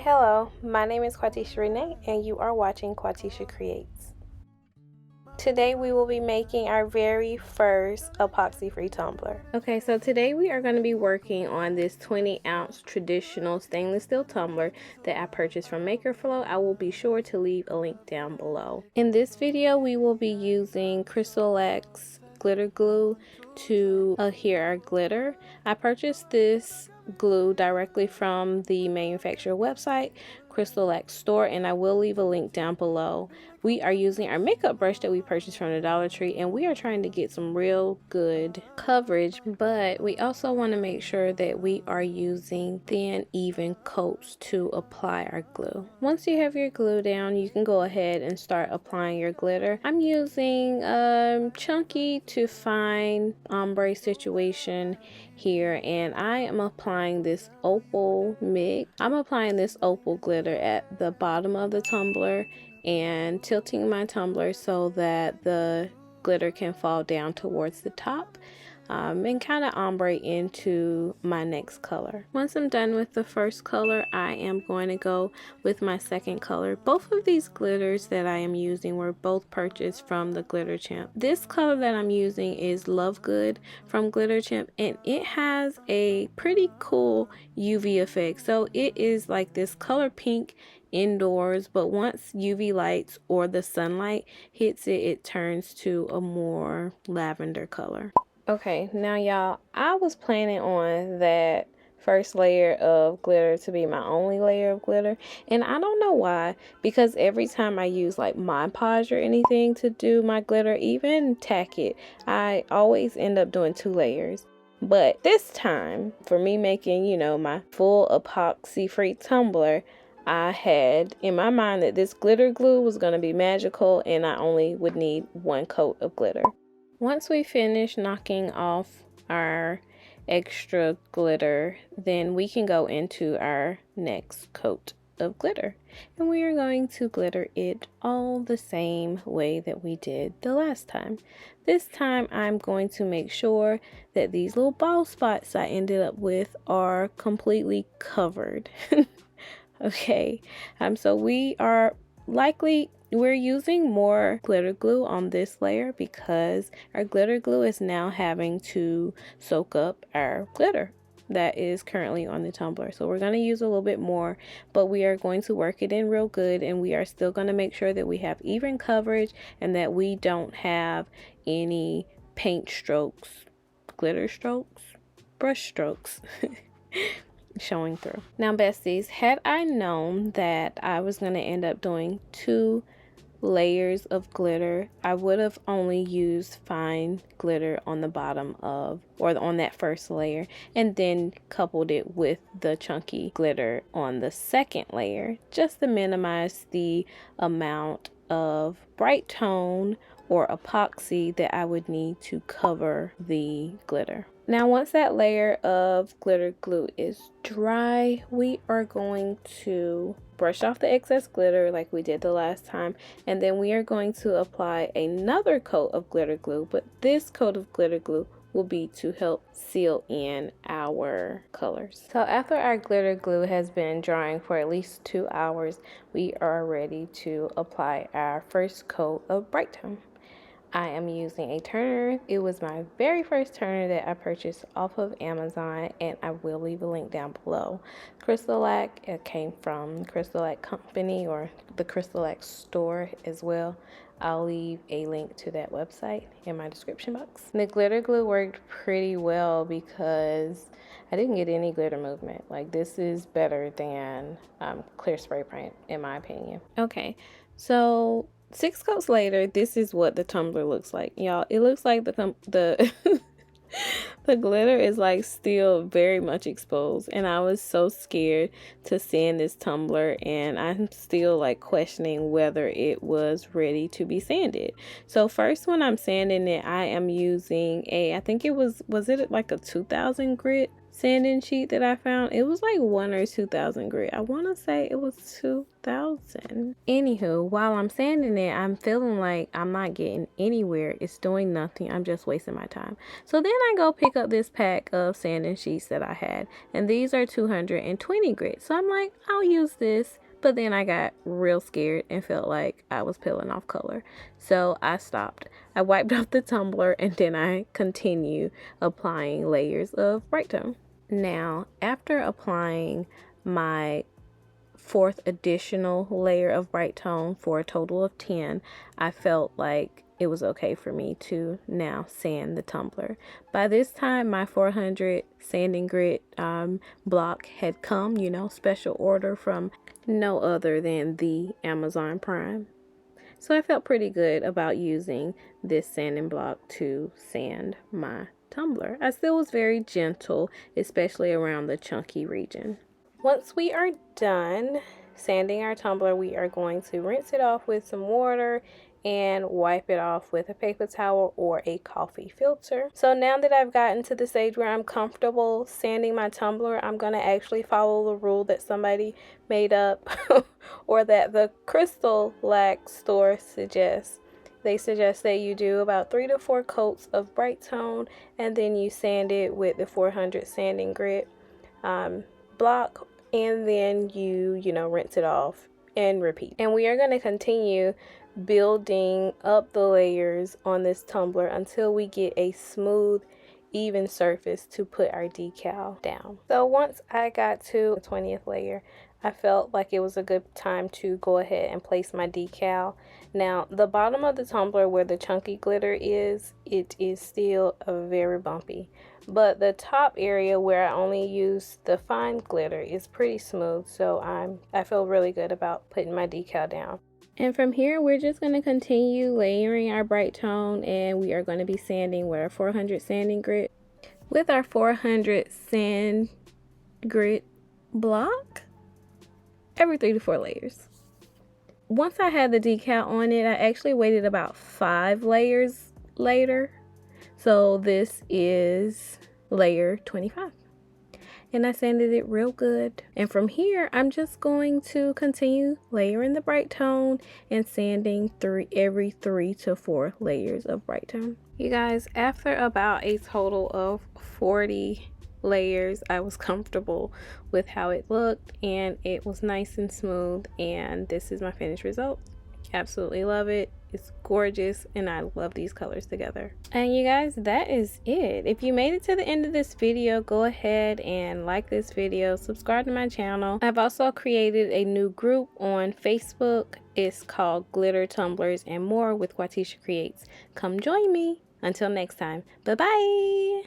Hello, my name is Quatisha Renee and you are watching Quatisha Creates. Today we will be making our very first epoxy-free tumbler. Okay, so today we are going to be working on this 20-ounce traditional stainless steel tumbler that I purchased from MakerFlow. I will be sure to leave a link down below. In this video we will be using Crystalac's glitter glue to adhere our glitter. I purchased this glue directly from the manufacturer website, Crystalac store, and I will leave a link down below. We are using our makeup brush that we purchased from the Dollar Tree, and we are trying to get some real good coverage, but we also want to make sure that we are using thin, even coats to apply our glue. Once you have your glue down, you can go ahead and start applying your glitter. I'm using chunky to fine ombre situation here, and I am applying this opal mix. I'm applying this opal glitter at the bottom of the tumbler and tilting my tumbler so that the glitter can fall down towards the top and kind of ombre into my next color. Once I'm done with the first color, I am going to go with my second color. Both of these glitters that I am using were both purchased from the Glitter Champ. This color that I'm using is Love Good from Glitter Champ, and it has a pretty cool UV effect. So it is like this color pink indoors, but once UV lights or the sunlight hits it, it turns to a more lavender color. Okay, now y'all, I was planning on that first layer of glitter to be my only layer of glitter, and I don't know why, because every time I use like Mod Podge or anything to do my glitter, even tack it, I always end up doing 2 layers. But this time, for me making, you know, my full epoxy free tumbler, I had in my mind that this glitter glue was going to be magical and I only would need 1 coat of glitter. Once we finish knocking off our extra glitter, then we can go into our next coat of glitter. And we are going to glitter it all the same way that we did the last time. This time I'm going to make sure that these little ball spots I ended up with are completely covered. Okay, so we're using more glitter glue on this layer because our glitter glue is now having to soak up our glitter that is currently on the tumbler. So we're going to use a little bit more, but we are going to work it in real good, and we are still going to make sure that we have even coverage and that we don't have any paint strokes, glitter strokes, brush strokes showing through. Now besties, had I known that I was going to end up doing 2 layers of glitter, I would have only used fine glitter on the bottom of, or on that first layer, and then coupled it with the chunky glitter on the second layer, just to minimize the amount of Brite Tone or epoxy that I would need to cover the glitter. Now once that layer of glitter glue is dry, we are going to brush off the excess glitter like we did the last time, and then we are going to apply another coat of glitter glue, but this coat of glitter glue will be to help seal in our colors. So after our glitter glue has been drying for at least 2 hours, we are ready to apply our first coat of Brite Tone. I am using a turner. It was my very first turner that I purchased off of Amazon, and I will leave a link down below. Crystalac, it came from Crystalac Company or the Crystalac store as well. I'll leave a link to that website in my description box. The glitter glue worked pretty well because I didn't get any glitter movement. Like, this is better than clear spray paint in my opinion. Okay, so 6 coats later, this is what the tumbler looks like, y'all. It looks like the the glitter is like still very much exposed, and I was so scared to sand this tumbler, and I'm still like questioning whether it was ready to be sanded. So first, when I'm sanding it, I am using I think it was it like a 2000 grit sanding sheet that I found. It was like 1,000 or 2,000 grit. I want to say it was 2,000. Anywho, while I'm sanding it, I'm feeling like I'm not getting anywhere. It's doing nothing. I'm just wasting my time. So then I go pick up this pack of sanding sheets that I had, and these are 220 grit. So I'm like, I'll use this. But then I got real scared and felt like I was peeling off color. So I stopped. I wiped off the tumbler and then I continue applying layers of Brite Tone. Now, after applying my 4th additional layer of Brite Tone for a total of 10, I felt like it was okay for me to now sand the tumbler. By this time, my 400 sanding grit block had come, you know, special order from no other than the Amazon Prime. So I felt pretty good about using this sanding block to sand my tumbler. I still was very gentle, especially around the chunky region. Once we are done sanding our tumbler, we are going to rinse it off with some water and wipe it off with a paper towel or a coffee filter. So now that I've gotten to the stage where I'm comfortable sanding my tumbler, I'm going to actually follow the rule that somebody made up or that the Crystalac store suggests. They suggest that you do about 3 to 4 coats of Brite Tone and then you sand it with the 400 sanding grit block, and then you rinse it off and repeat. And we are going to continue building up the layers on this tumbler until we get a smooth, even surface to put our decal down. So once I got to the 20th layer, I felt like it was a good time to go ahead and place my decal. Now, the bottom of the tumbler where the chunky glitter is, it is still very bumpy. But the top area where I only use the fine glitter is pretty smooth. So I feel really good about putting my decal down. And from here, we're just going to continue layering our Brite Tone, and we are going to be sanding with our 400 sanding grit. With our 400 sand grit block, every 3 to 4 layers. Once I had the decal on it, I actually waited about 5 layers later. So this is layer 25. And I sanded it real good. And from here, I'm just going to continue layering the Brite Tone and sanding every 3 to 4 layers of Brite Tone. You guys, after about a total of 40 layers, I was comfortable with how it looked and it was nice and smooth, and this is my finished result. Absolutely love it. It's gorgeous and I love these colors together. And you guys, that is it. If you made it to the end of this video, go ahead and like this video, subscribe to my channel. I've also created a new group on Facebook. It's called Glitter, Tumblers, and More with Quatisha Creates. Come join me. Until next time, bye bye.